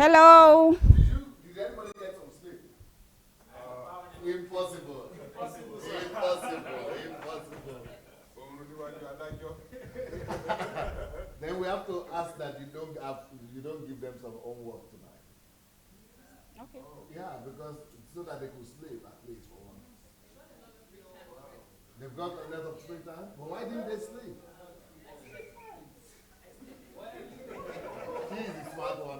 Hello. Did anybody get some sleep? Impossible. Impossible. Then we have to ask that you don't give them some homework tonight. Okay. Yeah, because so that they could sleep at least for once. They've got a lot of free time, but why didn't they sleep? He's the smart one.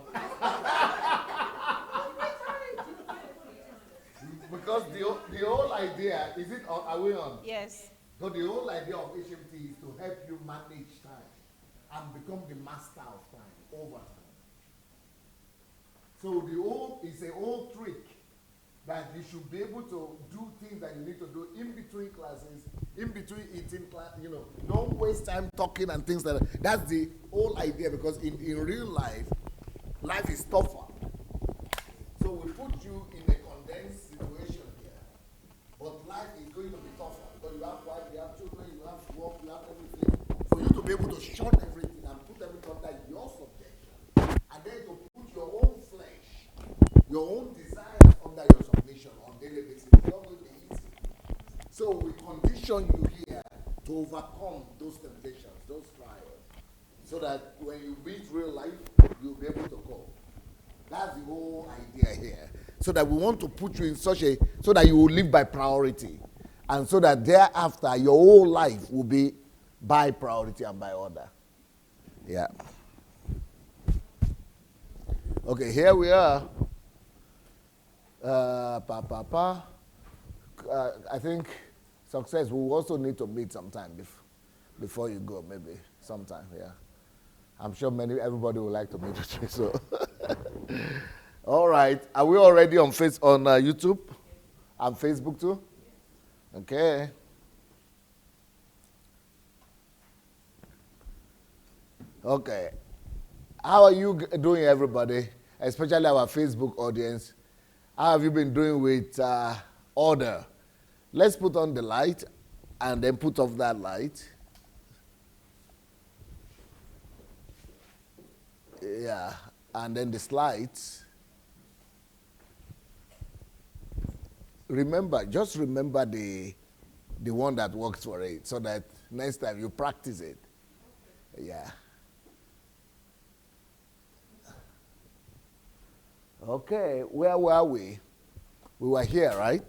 Because the whole idea, is it, are we on? Yes. So the whole idea of HMT is to help you manage time and become the master of time over time. So it's a whole trick that you should be able to do things that you need to do in between classes, in between eating class, don't waste time talking and things like that. That's the whole idea, because in real life is tougher. So we put you in a condensed situation here, but life is going to be tougher because you have wife, you have children, you have work, you have everything. For you to be able to shun everything and put everything under your subjection, and then to put your own flesh, your own desires under your submission on a daily basis, it's not going to be easy. So we condition you here to overcome those temptations, those trials, so that when you meet real life, you'll be able to cope. That's the whole idea here. So that we want to put you in so that you will live by priority. And so that thereafter, your whole life will be by priority and by order. Yeah. Okay, here we are. I think success, we also need to meet sometime before you go, maybe sometime, yeah. I'm sure everybody would like to meet with you, so. All right, are we already on YouTube and Facebook too? Okay. Okay. How are you doing, everybody? Especially our Facebook audience. How have you been doing with order? Let's put on the light and then put off that light. Yeah, and then the slides. Just remember the one that works for it, so that next time you practice it. Yeah. Okay, where were we? We were here, right?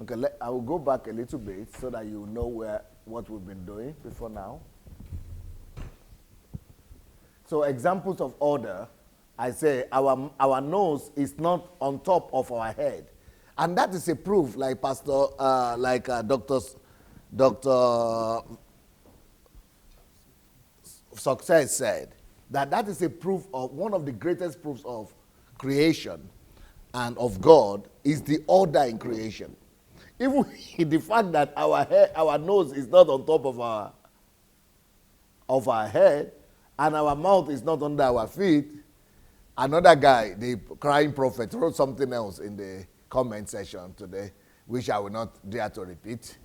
Okay, I will go back a little bit so that you know what we've been doing before now. So examples of order, I say our nose is not on top of our head. And that is a proof, like Dr. Success said, that is a proof of, one of the greatest proofs of creation and of God is the order in creation. Even the fact that our nose is not on top of our head, and our mouth is not under our feet. Another guy, the crying prophet, wrote something else in the comment section today, which I will not dare to repeat.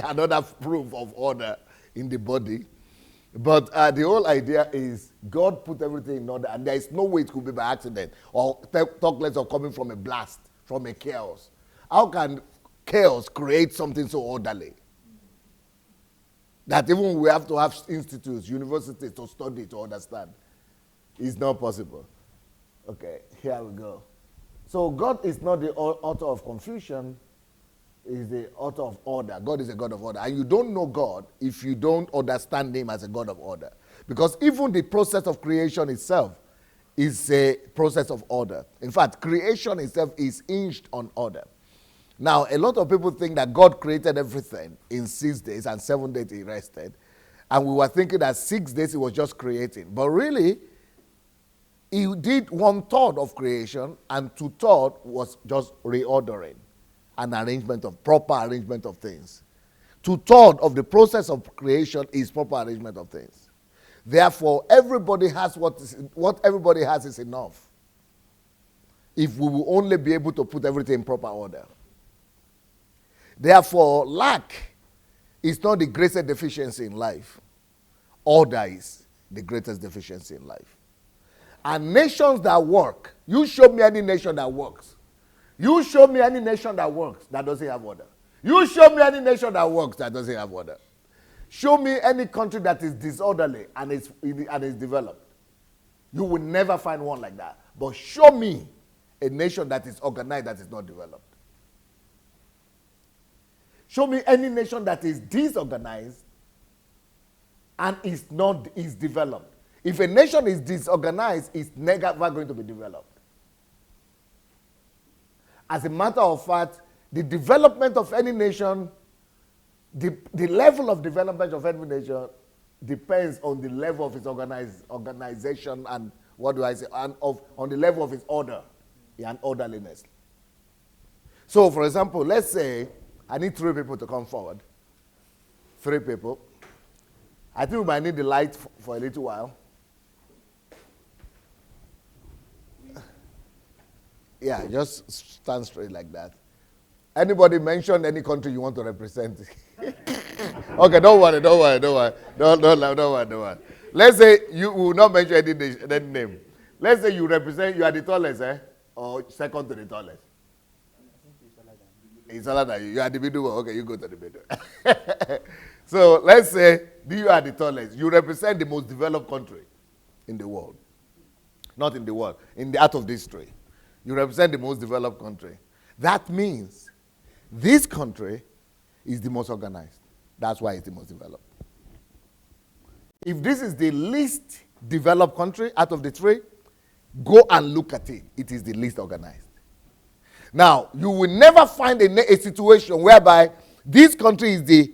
Another proof of order in the body. But the whole idea is God put everything in order, and there is no way it could be by accident or talk less of coming from a blast, from a chaos. How can chaos create something so orderly? That even we have to have institutes, universities to study, to understand. It's not possible. Okay, here we go. So God is not the author of confusion, He's the author of order. God is a God of order. And you don't know God if you don't understand Him as a God of order. Because even the process of creation itself is a process of order. In fact, creation itself is hinged on order. Now, a lot of people think that God created everything in 6 days and 7 days He rested. And we were thinking that 6 days He was just creating. But really, He did 1/3 of creation and 2/3 was just reordering, proper arrangement of things. 2/3 of the process of creation is proper arrangement of things. Therefore, everybody has what everybody has is enough. If we will only be able to put everything in proper order. Therefore, lack is not the greatest deficiency in life. Order is. the greatest deficiency in life. And nations that work, you show me any nation that works. You show me any nation that works that doesn't have order. You show me any nation that works that doesn't have order. Show me any country that is disorderly and is developed. You will never find one like that. But show me a nation that is organized that is not developed. Show me any nation that is disorganized and is developed. If a nation is disorganized, it's never going to be developed. As a matter of fact, the development of any nation, the level of development of any nation depends on the level of its organization and on the level of its order and orderliness. So, for example, let's say I need 3 people to come forward. 3 people. I think we might need the light for a little while. Yeah, just stand straight like that. Anybody mention any country you want to represent? Okay, don't worry. Don't worry. Let's say you will not mention any name. Let's say you are the tallest, or second to the tallest. It's taller than you. You are the middle one. Okay, you go to the middle. So let's say you are the tallest. You represent the most developed country in the world. Not in the world, out of these 3. You represent the most developed country. That means this country is the most organized. That's why it's the most developed. If this is the least developed country out of the 3, go and look at it. It is the least organized. Now, you will never find a situation whereby this country is the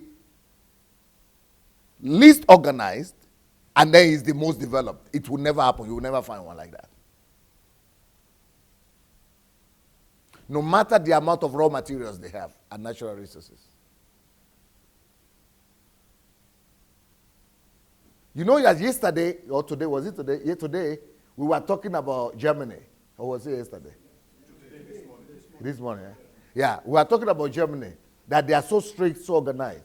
least organized and then is the most developed. It will never happen. You will never find one like that. No matter the amount of raw materials they have and natural resources. You know that yesterday, or today, was it today? Yeah, today, we were talking about Germany. Or was it yesterday? This morning, yeah. We were talking about Germany, that they are so strict, so organized.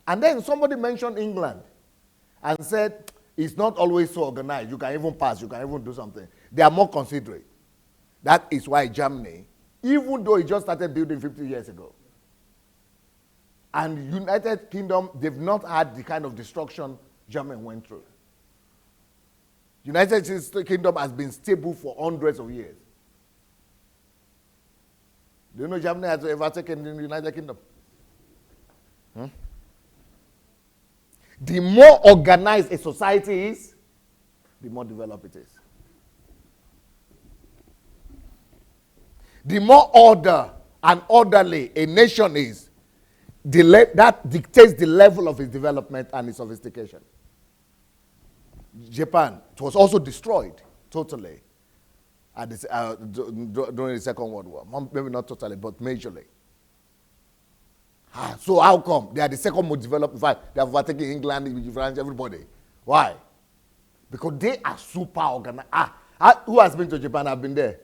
And then somebody mentioned England and said, it's not always so organized. You can even pass, you can even do something. They are more considerate. That is why Germany, even though it just started building 50 years ago, and United Kingdom, they've not had the kind of destruction Germany went through. United Kingdom has been stable for hundreds of years. Do you know Germany has ever taken the United Kingdom? The more organized a society is, the more developed it is. The more order and orderly a nation is, that dictates the level of its development and its sophistication. Japan, it was also destroyed totally during the Second World War. Maybe not totally, but majorly. So how come? They are the second most developed. In fact, they have overtaken England, France, everybody. Why? Because they are super organized. Who has been to Japan? I've been there.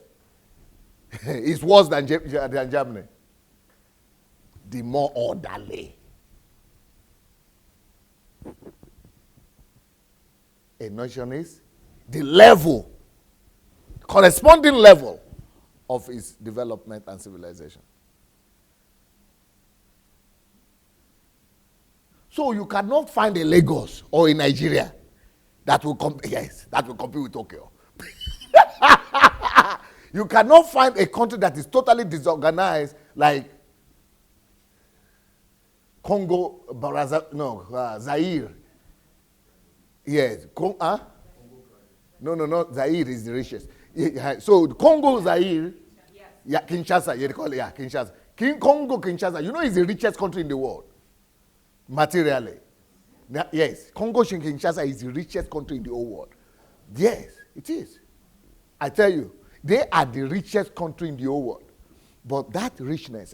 It's worse than Germany. The more orderly a nation is, the level, corresponding level of its development and civilization. So you cannot find a Lagos or a Nigeria that will compete with Tokyo. You cannot find a country that is totally disorganized like Congo, Zaire. Yes. No, Zaire is the richest. So Congo, Zaire, Kinshasa, they call it, Kinshasa. Congo, Kinshasa, you know, is the richest country in the world, materially. Yes, Congo, Kinshasa is the richest country in the whole world. Yes, it is. I tell you, they are the richest country in the whole world. But that richness,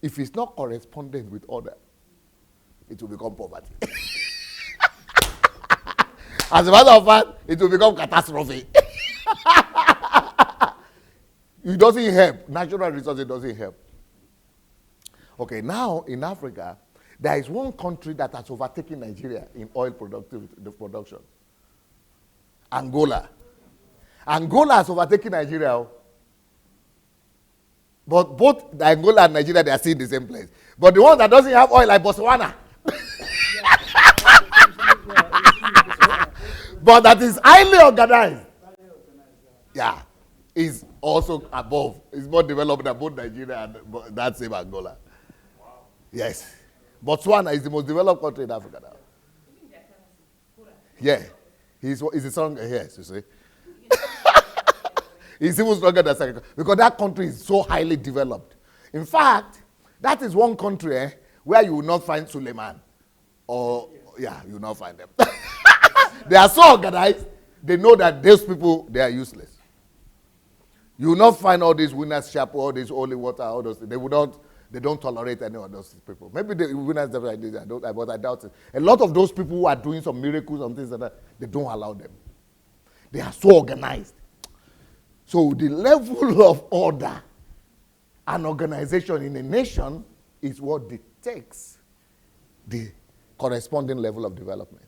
if it's not correspondent with order, it will become poverty. As a matter of fact, it will become catastrophe. It doesn't help. Natural resources doesn't help. Okay, now in Africa, there is one country that has overtaken Nigeria in oil production. Angola. Angola has overtaken Nigeria. Oh. But both Angola and Nigeria, they are still in the same place. But the one that doesn't have oil, like Botswana, but that is highly organized, yeah, is also above. It's more developed than both Nigeria and that same Angola. Yes. Botswana is the most developed country in Africa now. Yeah. He's a song, yes, you see. It's even stronger than second because that country is so highly developed. In fact, that is one country where you will not find Suleiman. Or, yeah, you will not find them. They are so organized, they know that those people, they are useless. You will not find all these winners chapel, all this holy water, all those things. They don't tolerate any of those people. Maybe the winners like this, but I doubt it. A lot of those people who are doing some miracles and things like that, they don't allow them. They are so organized. So the level of order and organization in a nation is what dictates the corresponding level of development.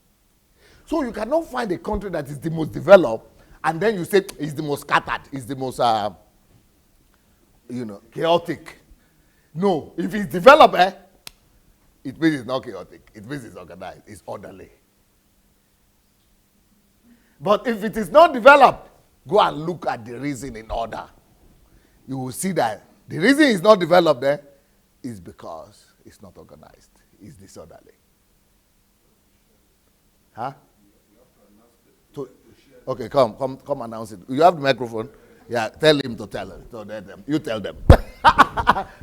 So you cannot find a country that is the most developed and then you say it's the most scattered, it's the most, chaotic. No, if it's developed, it means it's not chaotic. It means it's organized, it's orderly. But if it is not developed, go and look at the reason in order. You will see that the reason it's not developed there is because it's not organized. It's disorderly. Huh? Okay, come announce it. You have the microphone. Yeah, tell him to tell them. So you tell them.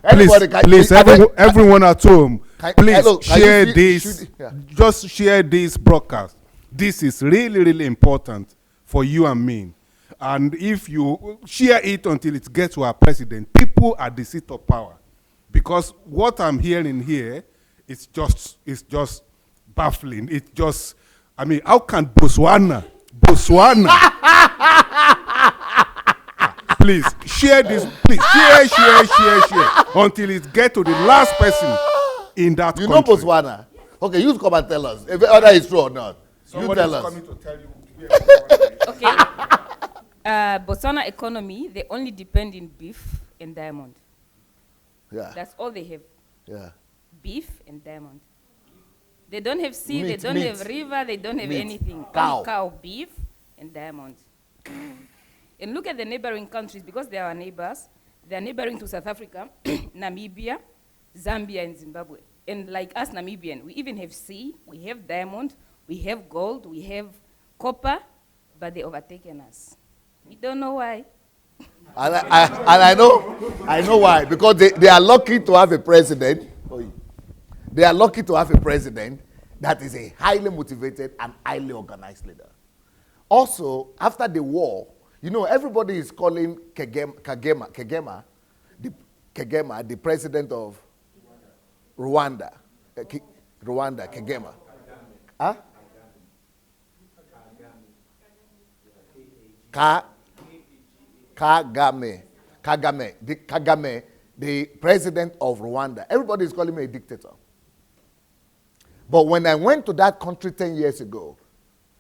Please, everyone at home, please share this. Yeah. Just share this broadcast. This is really, really important for you and me. And if you share it until it gets to our president, people at the seat of power. Because what I'm hearing here is just baffling. It's just, how can Botswana, please share this, please share until it gets to the last person in that country. You know Botswana? Okay, you come and tell us whether it's true or not. Somebody you tell is us. coming to tell you. Okay. Botswana economy, they only depend in beef and diamond. Yeah. That's all they have. Yeah. Beef and diamond. They don't have sea, they Meat, don't meat. have river, they don't have Meat. anything. Cow. Only cow, beef, and diamond. And look at the neighboring countries, because they are our neighbors. They are neighboring to South Africa, Namibia, Zambia, and Zimbabwe. And like us Namibian, we even have sea, we have diamond, we have gold, we have copper, but they overtaken us. We don't know why. And I know why. Because they are lucky to have a president. They are lucky to have a president that is a highly motivated and highly organized leader. Also, after the war, everybody is calling Kagame, the president of Rwanda. Kagame. Huh? Kagame, the president of Rwanda. Everybody is calling me a dictator. But when I went to that country 10 years ago,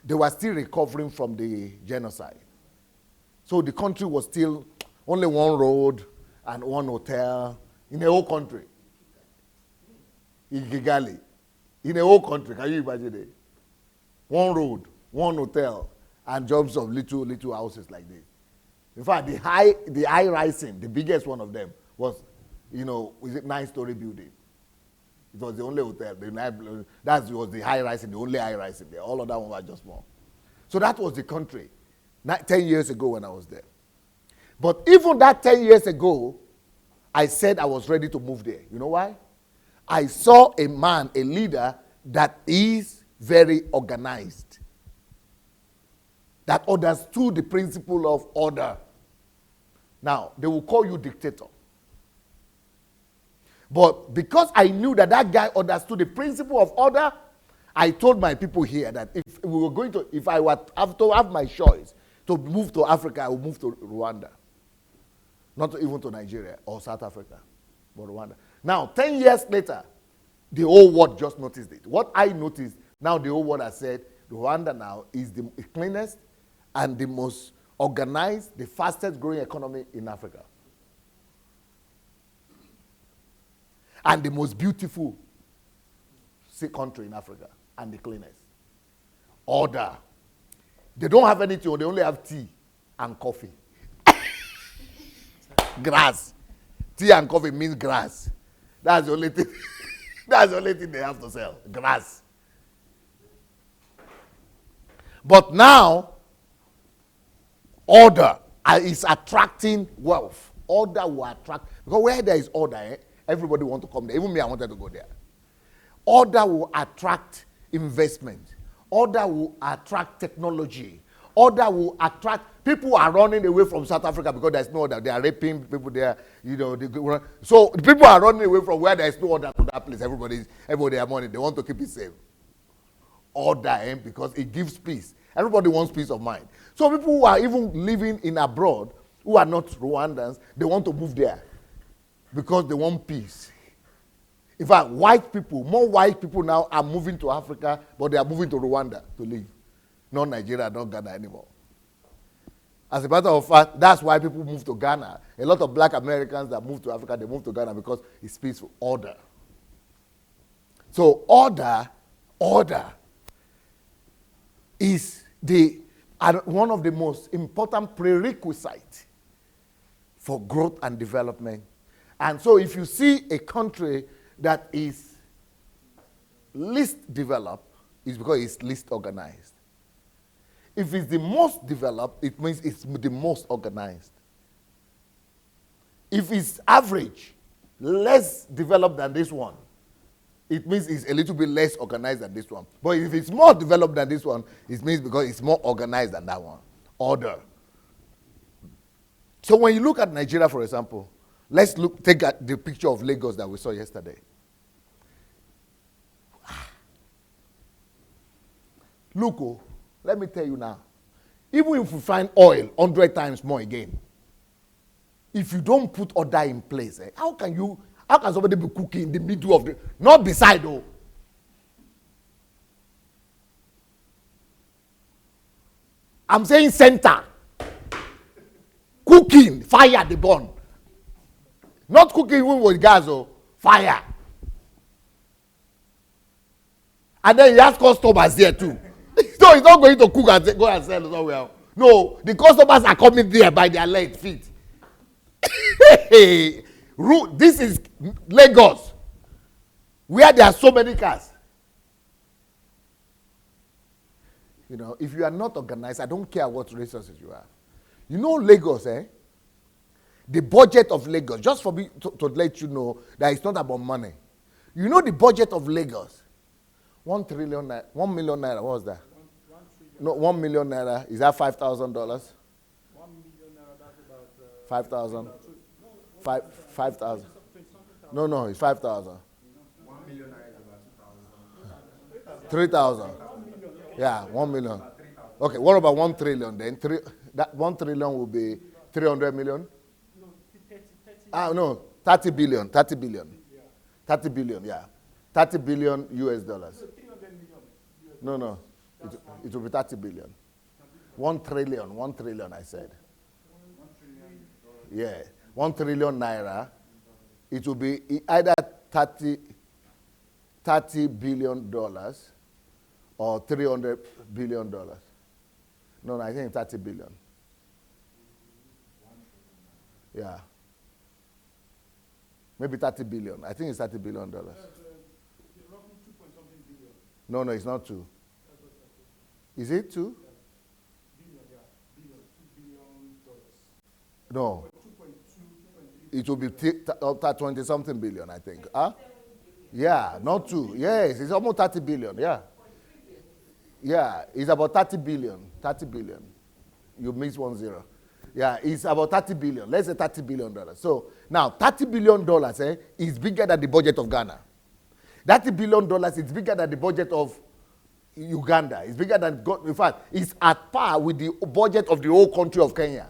they were still recovering from the genocide. So the country was still only one road and one hotel in the whole country. In Kigali. In the whole country, can you imagine it? One road, one hotel, and jobs of little houses like this. In fact, the high rising, the biggest one of them was, was it 9-story building? It was the only hotel. That was the high rising, the only high rising there. All of that one was just small. So that was the country 10 years ago when I was there. But even that 10 years ago, I said I was ready to move there. You know why? I saw a man, a leader that is very organized, that understood the principle of order. Now, they will call you dictator. But because I knew that guy understood the principle of order, I told my people here that if I were to have my choice to move to Africa, I would move to Rwanda. Not even to Nigeria or South Africa, but Rwanda. Now, 10 years later, the whole world just noticed it. What I noticed, now the whole world has said, Rwanda now is the cleanest and the most organized, the fastest growing economy in Africa. And the most beautiful country in Africa, and the cleanest. Order. They don't have anything, they only have tea and coffee. Grass. Tea and coffee means grass. That's the only thing. That's the only thing they have to sell. Grass. But now, order is attracting wealth. Order will attract, because where there is order, everybody want to come there. Even me, I wanted to go there. Order will attract investment. Order will attract technology. Order will attract, people are running away from South Africa because there's no order. They are raping people there, so people are running away from where there's no order to that place. Everybody has money. They want to keep it safe. Order, because it gives peace. Everybody wants peace of mind. So people who are even living in abroad, who are not Rwandans, they want to move there because they want peace. In fact, more white people now are moving to Africa, but they are moving to Rwanda to live. Not Nigeria, not Ghana anymore. As a matter of fact, that's why people move to Ghana. A lot of black Americans that move to Africa, they move to Ghana because it's peaceful. Order. So order is one of the most important prerequisites for growth and development. And so if you see a country that is least developed, it's because it's least organized. If it's the most developed, it means it's the most organized. If it's average, less developed than this one, it means it's a little bit less organized than this one. But if it's more developed than this one, it means because it's more organized than that one. Order. So when you look at Nigeria, for example, let's take the picture of Lagos that we saw yesterday. Look, let me tell you now. Even if we find oil 100 times more again, if you don't put order in place, how can somebody be cooking in the middle of not beside though? I'm saying center. Cooking, fire the burn. Not cooking even with gas or fire. And then he has customers there too. So he's not going to cook and go and sell somewhere. No, the customers are coming there by their legs, feet. This is Lagos, where there are so many cars. If you are not organized, I don't care what resources you have. Lagos, the budget of Lagos, just for me to let you know that it's not about money. The budget of Lagos, 1 trillion naira, 1 million naira, what was that? 1 million naira, is that $5,000? 1 million naira, that's about 5,000. 5,000. No, it's 5,000. 1 million naira is about 2,000. 3,000. Yeah, 1 million. Okay, what about 1 trillion then? That 1 trillion will be 300 million? No, 30 billion. 30 billion. Yeah. 30 billion, yeah. 30 billion US dollars. 300 million. No. It will be 30 billion. 1 trillion, I said. 1 trillion. Yeah. 1 trillion naira. It will be either 30 billion dollars or 300 billion dollars. No, I think 30 billion. Yeah. Maybe 30 billion. I think it's 30 billion dollars. Roughly 2.something billion. No, it's not 2. Is it 2? Billion, yeah. Billion, $2 billion. No. 2.2, 2.3. It will be 20 something billion, I think. Huh? Yeah, not 2. Yes, it's almost 30 billion. Yeah. Yeah, it's about 30 billion. 30 billion. You missed 1 0. Yeah, it's about 30 billion. Let's say $30 billion. So now $30 billion is bigger than the budget of Ghana. $30 billion is bigger than the budget of Uganda. It's bigger than, in fact, it's at par with the budget of the whole country of Kenya.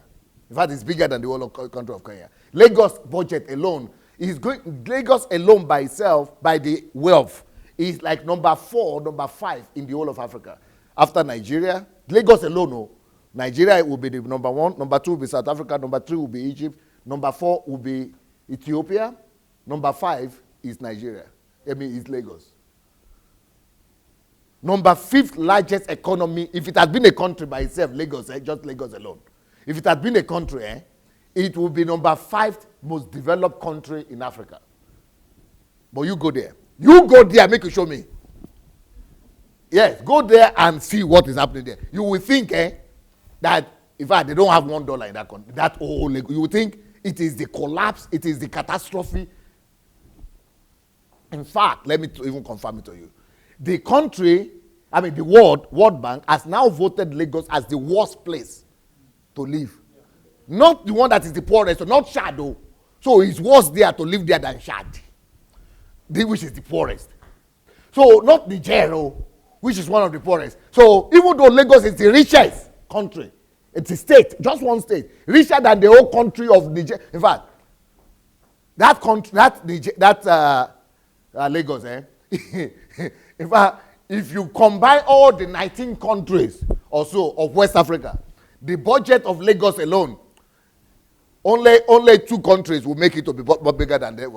In fact, it's bigger than the whole country of Kenya. Lagos budget alone Lagos alone by itself, by the wealth, is like number 4, number 5 in the whole of Africa. After Nigeria, Lagos alone, Nigeria will be the number 1. Number 2 will be South Africa. Number 3 will be Egypt. Number 4 will be Ethiopia. Number 5 is Nigeria. Is Lagos. Number 5th largest economy, if it had been a country by itself, Lagos, just Lagos alone. If it had been a country, it would be number 5th most developed country in Africa. But you go there. You go there, make you show me. Yes, go there and see what is happening there. You will think that, in fact, they don't have $1 in that country. That whole, you will think it is the collapse, it is the catastrophe. In fact, let me even confirm it to you. The country, the World Bank has now voted Lagos as the worst place to live. Not the one that is the poorest, so not Shadow. So it's worse there to live there than Shad, which is the poorest. So not Nigeria, which is one of the poorest. So even though Lagos is the richest country, it's a state, just one state, richer than the whole country of Nigeria. In fact, that country, Lagos, in fact, if you combine all the 19 countries or so of West Africa, the budget of Lagos alone, only 2 countries will make it to be bigger than them.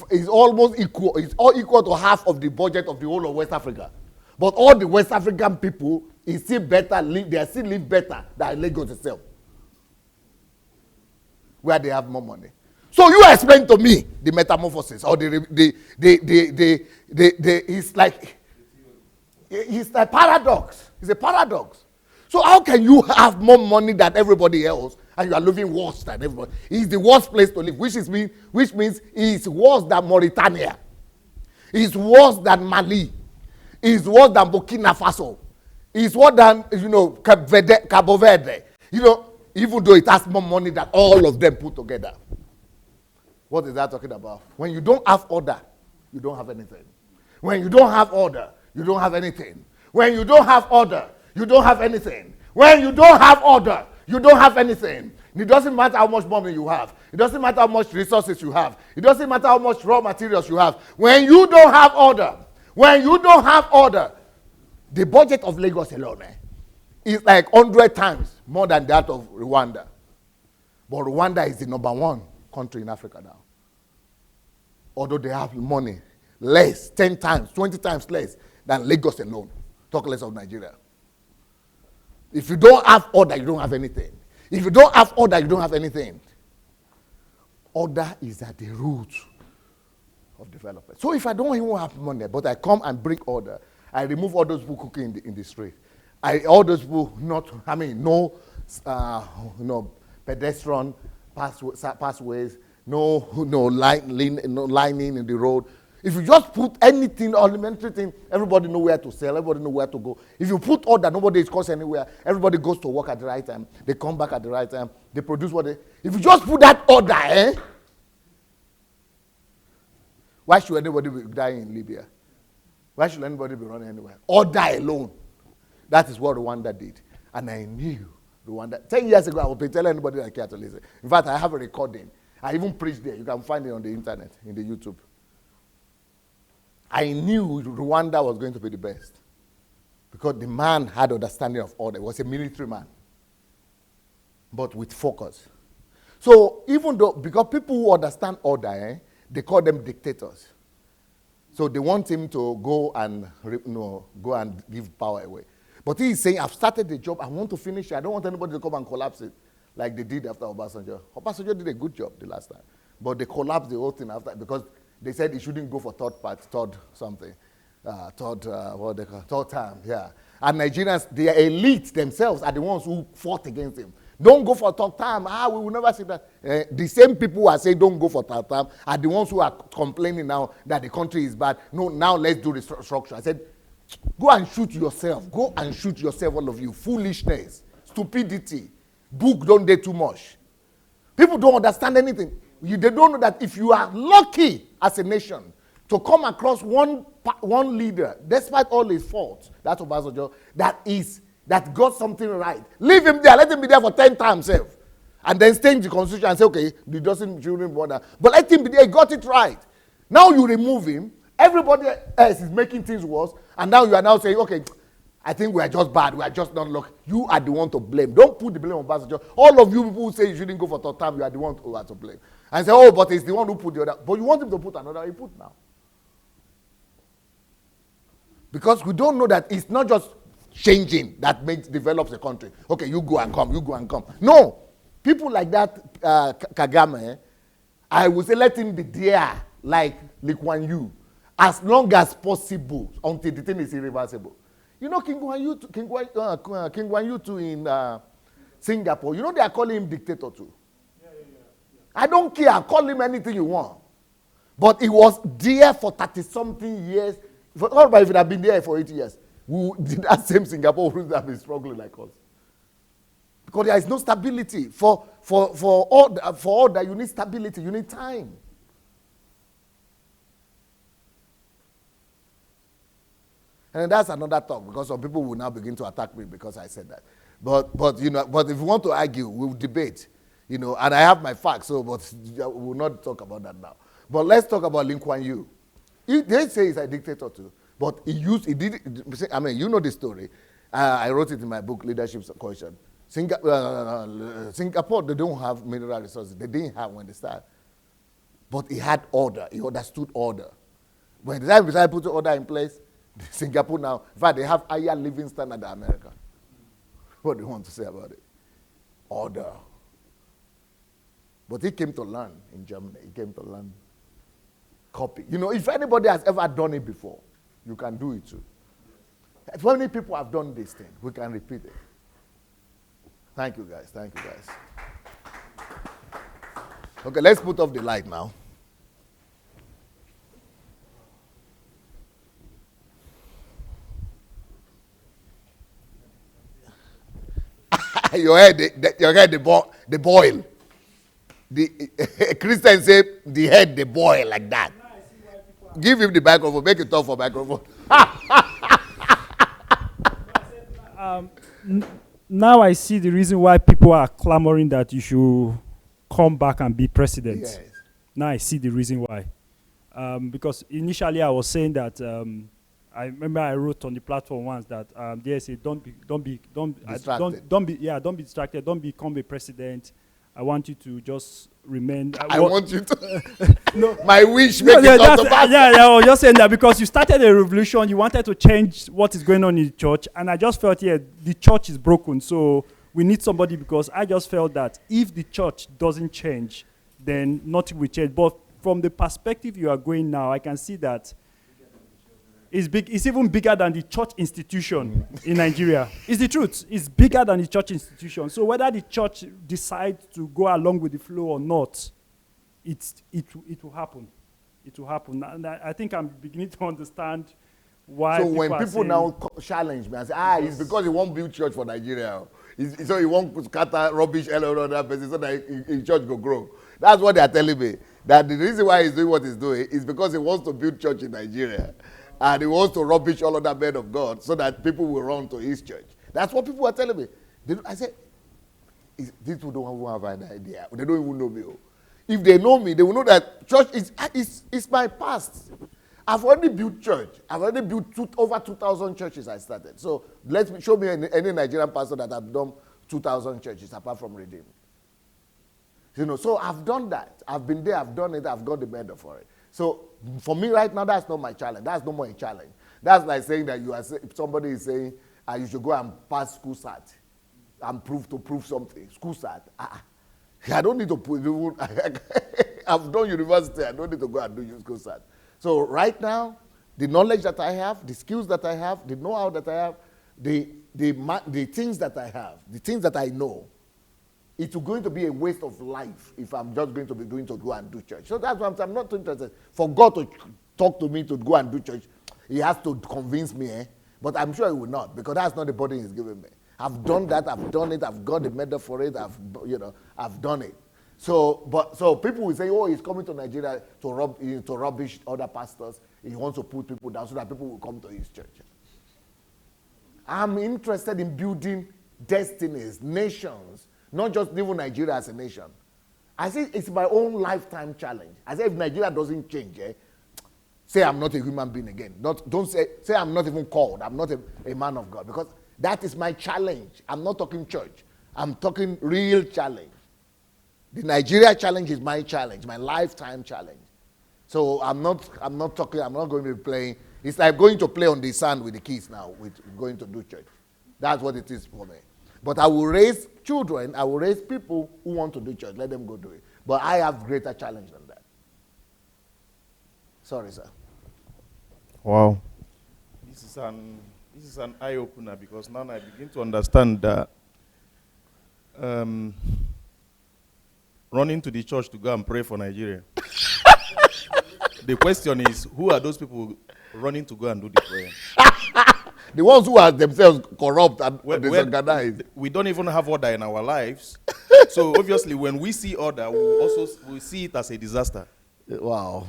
It's almost equal. It's all equal to half of the budget of the whole of West Africa. But all the West African people is still better. They still live better than Lagos itself, where they have more money. So you explain to me the metamorphosis or it's like paradox. It's a paradox. So how can you have more money than everybody else and you are living worse than everybody? It's the worst place to live, which means it's worse than Mauritania. It's worse than Mali. It's worse than Burkina Faso. It's worse than Cabo Verde. Even though it has more money than all of them put together. What is that talking about? When you don't have order, you don't have anything. When you don't have order, you don't have anything. When you don't have order, you don't have anything. When you don't have order, you don't have anything. It doesn't matter how much money you have. It doesn't matter how much resources you have. It doesn't matter how much raw materials you have. When you don't have order, the budget of Lagos alone is like 100 times more than that of Rwanda. But Rwanda is the number 1 country in Africa now. Although they have money, less, 10 times, 20 times less than Lagos alone. Talk less of Nigeria. If you don't have order, you don't have anything. If you don't have order, you don't have anything. Order is at the root of development. So if I don't even have money, but I come and bring order, I remove all those people cooking in the street. All those people no pedestrian pathways, no lining in the road. If you just put anything, elementary thing, everybody know where to sell, everybody know where to go. If you put order, nobody is caused anywhere. Everybody goes to work at the right time. They come back at the right time. They produce what they... If you just put that order, why should anybody be dying in Libya? Why should anybody be running anywhere? Order alone. That is what Rwanda did. And I knew Rwanda. 10 years ago, I would be telling anybody that cared to listen. In fact, I have a recording. I even preached there. You can find it on the internet, in the YouTube. I knew Rwanda was going to be the best. Because the man had understanding of order. He was a military man. But with focus. So even though, because people who understand order, they call them dictators. So they want him to go and give power away. But he is saying, I've started the job, I want to finish it. I don't want anybody to come and collapse it like they did after Obasanjo. Obasanjo did a good job the last time. But they collapsed the whole thing after because they said he shouldn't go for third term, yeah. And Nigerians, their elite themselves are the ones who fought against him. Don't go for third term. We will never see that. The same people who are saying don't go for third term are the ones who are complaining now that the country is bad. No, now let's do restructure. I said, go and shoot yourself. Go and shoot yourself, all of you. Foolishness, stupidity, book don't do too much. People don't understand anything. They don't know that if you are lucky as a nation to come across one leader, despite all his faults, that's Obasanjo, that got something right. Leave him there. Let him be there for 10 times, and then change the constitution and say, okay, he shouldn't bother. But let him be there. He got it right. Now you remove him. Everybody else is making things worse, and now you are now saying, okay, I think we are just bad. We are just not lucky. You are the one to blame. Don't put the blame on Obasanjo. All of you people who say you shouldn't go for third term, you are the one who are to blame. And say, oh, but it's the one who put the other. But you want him to put another, he put now. Because we don't know that it's not just changing that develops a country. Okay, you go and come, you go and come. No. People like that, Kagame, I would say let him be there like Lee Kuan Yew as long as possible until the thing is irreversible. You know King Kuan Yew too in Singapore, you know they are calling him dictator too. Yeah. I don't care, call him anything you want. But he was there for 30-something years. What about if it had been there for 80 years? That same Singapore wouldn't have been struggling like us. Because there is no stability. For all that, you need stability, you need time. And that's another talk, because some people will now begin to attack me because I said that. But if you want to argue, we'll debate, and I have my facts, but we'll not talk about that now. But let's talk about Lee Kuan Yew. They say he's a dictator too, but he did, I mean, you know the story. I wrote it in my book, Leadership Question. Singapore, they don't have mineral resources. They didn't have when they started. But he had order. He understood order. When the time decided to put order in place, Singapore now, in fact, they have higher living standard than America. What do you want to say about it? Order. But he came to learn in Germany. He came to learn. Copy. If anybody has ever done it before, you can do it too. If many people have done this thing, we can repeat it. Thank you, guys. Thank you, guys. Okay, let's put off the light now. Your head, the boil. The Christians say the head, the boil like that. Give him the microphone. Make it tough for microphone. Now I see the reason why people are clamoring that you should come back and be president. Yes. Now I see the reason why. Because initially I was saying that I remember I wrote on the platform once that they say don't be distracted. Don't be distracted. Don't become a president. I want you to just remain. I want you to. No, my wish make it come to pass. I was just saying that because you started a revolution, you wanted to change what is going on in the church, and I just felt the church is broken, so we need somebody, because I just felt that if the church doesn't change, then nothing will change. But from the perspective you are going now, I can see that it's big. It's even bigger than the church institution in Nigeria. It's the truth. It's bigger than the church institution. So whether the church decides to go along with the flow or not, it will happen. It will happen. And I think I'm beginning to understand why. So when people now challenge me and say, it's because he won't build church for Nigeria. So he won't scatter rubbish all over that person so that his church will grow. That's what they are telling me. That the reason why he's doing what he's doing is because he wants to build church in Nigeria. And he wants to rubbish all other men of God so that people will run to his church. That's what people are telling me. I said, these people don't even have an idea. They don't even know me. If they know me, they will know that church is my past. I've already built church. I've already built over 2,000 churches I started. So show me any Nigerian pastor that have done 2,000 churches apart from Redeem. So I've done that. I've been there, I've done it, I've got the medal for it. So for me right now, that's not my challenge. That's no more a challenge. That's like saying that if somebody is saying you should go and pass school SAT and prove something. School SAT. I don't need to prove. I've done university. I don't need to go and do school SAT. So right now, the knowledge that I have, the skills that I have, the know-how that I have, the things that I have, the things that I know, it's going to be a waste of life if I'm just going to go and do church. So that's why I'm not interested. For God to talk to me to go and do church, he has to convince me, but I'm sure he will not, because that's not the burden he's giving me. I've done that, I've done it, I've got the medal for it, I've done it. So people will say, he's coming to Nigeria to rubbish other pastors. He wants to put people down so that people will come to his church. I'm interested in building destinies, nations, not just even Nigeria as a nation. I say it's my own lifetime challenge. I say if Nigeria doesn't change, Say I'm not a human being again. Don't say I'm not even called. I'm not a man of God. Because that is my challenge. I'm not talking church. I'm talking real challenge. The Nigeria challenge is my challenge, my lifetime challenge. So I'm not going to be playing. It's like going to play on the sand with the kids now, with going to do church. That's what it is for me. But I will raise children, I will raise people who want to do church. Let them go do it. But I have greater challenge than that. Sorry, sir. Wow. This is an eye-opener, because now I begin to understand that running to the church to go and pray for Nigeria. The question is, who are those people running to go and do the prayer? The ones who are themselves corrupt and disorganized. We don't even have order in our lives. So obviously, when we see order, we see it as a disaster. Wow.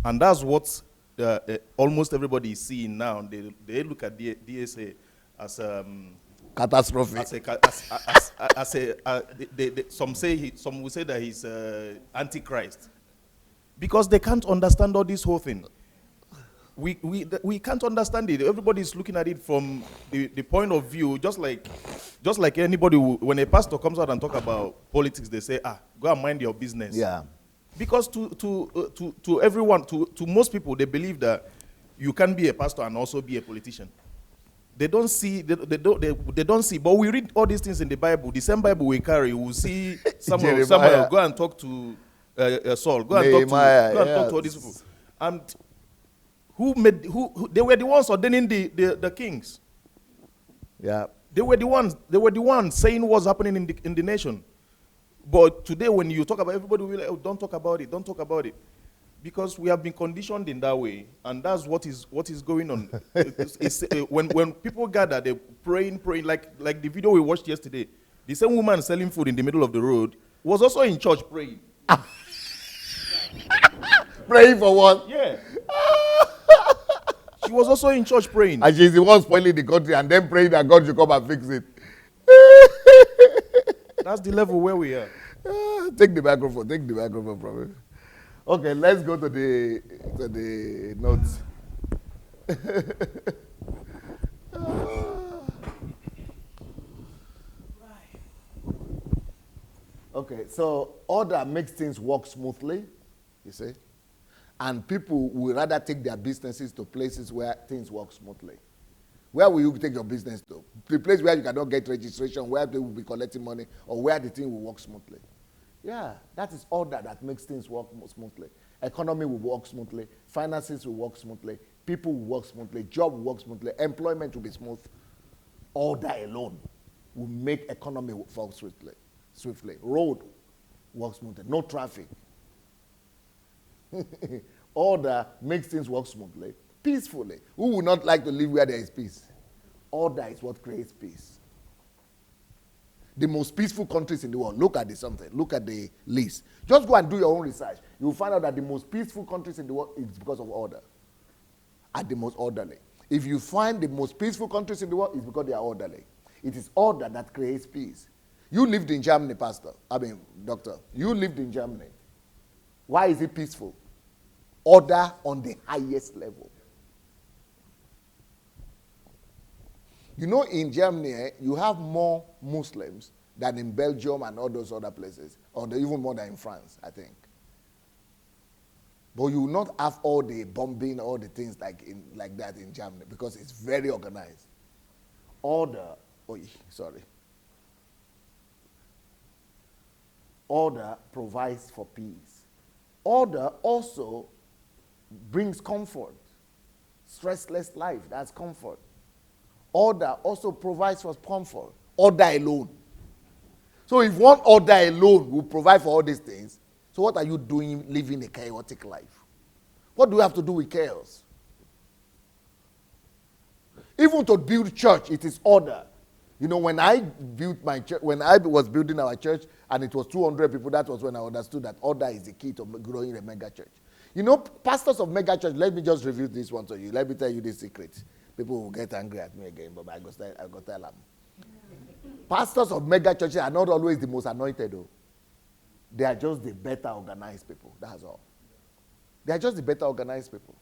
And that's what almost everybody is seeing now. They look at DSA as catastrophic. Some will say that he's antichrist, because they can't understand all this whole thing. We can't understand it. Everybody is looking at it from the point of view, just like anybody when a pastor comes out and talk about politics, they say, go and mind your business. Yeah. Because to everyone, to most people, they believe that you can be a pastor and also be a politician. They don't see, they don't see. But we read all these things in the Bible. The same Bible we carry, we'll see Samuel go and talk to Saul. Go and talk to all these people. And they were the ones ordaining the kings. Yeah. They were the ones saying what's happening in the nation. But today, when you talk about, everybody will be like, don't talk about it. Because we have been conditioned in that way, and that's what is going on. When people gather, they're praying, like the video we watched yesterday. The same woman selling food in the middle of the road was also in church praying. Praying for what? Yeah. She was also in church praying. And she's the one spoiling the country and then praying that God should come and fix it. That's the level where we are. Take the microphone from me. Okay, let's go to the notes. Okay, so order makes things work smoothly, you see. And people will rather take their businesses to places where things work smoothly. Where will you take your business to? The place where you cannot get registration, where they will be collecting money, or where the thing will work smoothly. Yeah, that is order that makes things work smoothly. Economy will work smoothly. Finances will work smoothly. People will work smoothly. Job will work smoothly. Employment will be smooth. Order alone will make economy work swiftly. Road works smoothly. No traffic. Order makes things work smoothly, peacefully. Who would not like to live where there is peace? Order is what creates peace. The most peaceful countries in the world, look at the list. Just go and do your own research. You will find out that the most peaceful countries in the world is because of order. Are the most orderly. If you find the most peaceful countries in the world, it's because they are orderly. It is order that creates peace. You lived in Germany, doctor. You lived in Germany. Why is it peaceful? Order on the highest level. You know, in Germany, you have more Muslims than in Belgium and all those other places, or even more than in France, I think. But you will not have all the bombing, all the things like that in Germany, because it's very organized. Order provides for peace. Order also brings comfort. Stressless life, that's comfort. Order also provides for comfort. Order alone. So if one order alone will provide for all these things, so what are you doing living a chaotic life? What do you have to do with chaos? Even to build church, it is order. You know, when I built my church, when I was building our church, and it was 200 people, that was when I understood that order is the key to growing a mega church. You know, pastors of mega church, let me just review this one to you. Let me tell you this secret. People will get angry at me again, but I go tell them. Pastors of mega churches are not always the most anointed, though. They are just the better organized people. That's all. They are just the better organized people.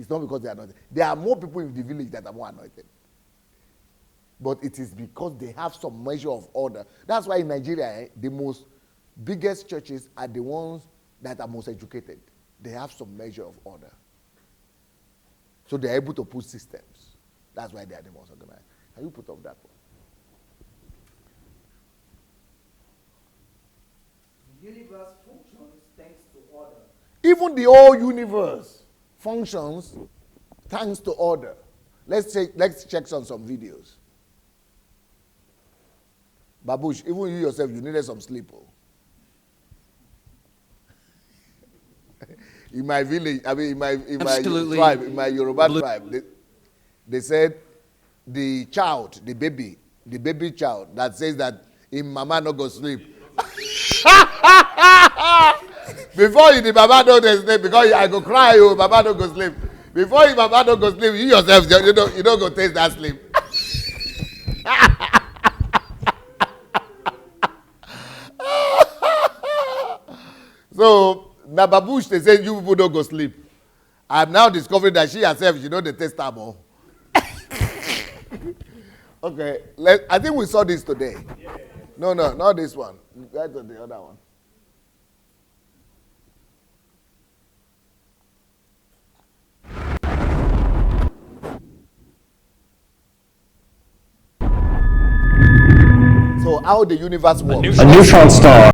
It's not because they are anointed. There are more people in the village that are more anointed. But it is because they have some measure of order. That's why in Nigeria, the most biggest churches are the ones that are most educated. They have some measure of order. So they're able to put systems. That's why they are the most organized. Can you put up that one? The universe functions thanks to order. Even the whole universe functions thanks to order. Let's check on some videos. Babush, even you yourself, you needed some sleep. Oh. In my village, I mean, in my tribe, in my Yoruba tribe, they said the child, the baby child that says that in mama no go sleep. Before you, the mama don't sleep, because I go cry, you mama don't go sleep. Before you, mama don't go sleep, you yourself, you don't go taste that sleep. So, Nababush, they say you people don't go sleep. I'm now discovering that she herself, she know the taste more. Okay, I think we saw this today. No, not this one. That's the other one. So how the universe works. A neutron star